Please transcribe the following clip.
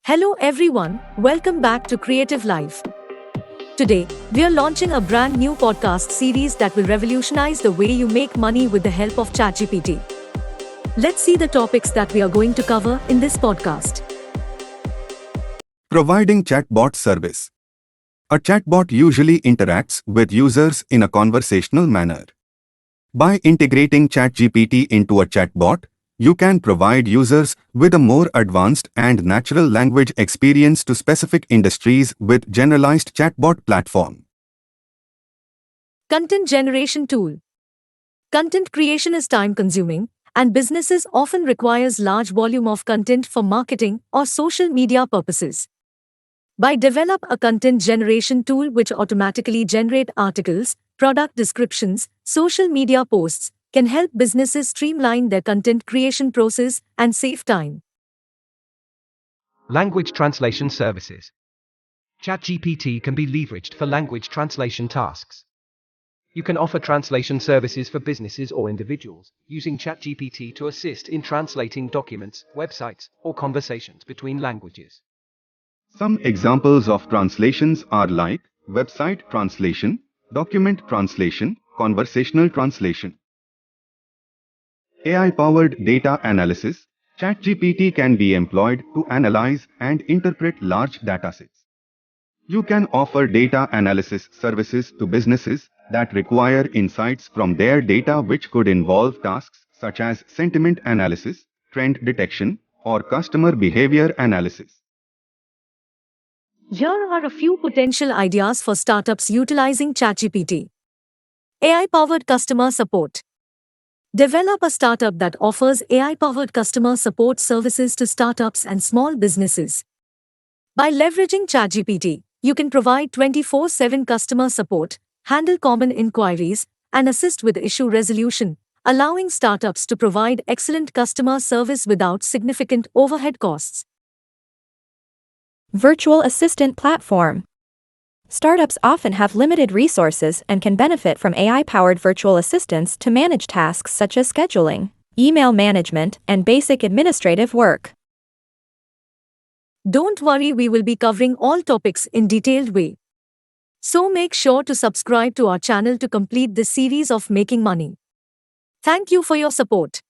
Hello everyone, welcome back to Creative Life. Today, we are launching a brand new podcast series that will revolutionize the way you make money with the help of ChatGPT. Let's see the topics that we are going to cover in this podcast. Providing chatbot service. A chatbot usually interacts with users in a conversational manner. By integrating ChatGPT into a chatbot, you can provide users with a more advanced and natural language experience to specific industries with generalized chatbot platform. Content generation tool. Content creation is time-consuming, and businesses often requires large volume of content for marketing or social media purposes. By develop a content generation tool which automatically generate articles, product descriptions, social media posts, can help businesses streamline their content creation process and save time. Language translation services. ChatGPT can be leveraged for language translation tasks. You can offer translation services for businesses or individuals, using ChatGPT to assist in translating documents, websites, or conversations between languages. Some examples of translations are like website translation, document translation, conversational translation. AI-powered data analysis. ChatGPT can be employed to analyze and interpret large datasets. You can offer data analysis services to businesses that require insights from their data, which could involve tasks such as sentiment analysis, trend detection, or customer behavior analysis. Here are a few potential ideas for startups utilizing ChatGPT. AI-powered customer support. Develop a startup that offers AI-powered customer support services to startups and small businesses. By leveraging ChatGPT, you can provide 24/7 customer support, handle common inquiries, and assist with issue resolution, allowing startups to provide excellent customer service without significant overhead costs. Virtual assistant platform. Startups often have limited resources and can benefit from AI-powered virtual assistants to manage tasks such as scheduling, email management, and basic administrative work. Don't worry, we will be covering all topics in detailed way. So make sure to subscribe to our channel to complete this series of making money. Thank you for your support.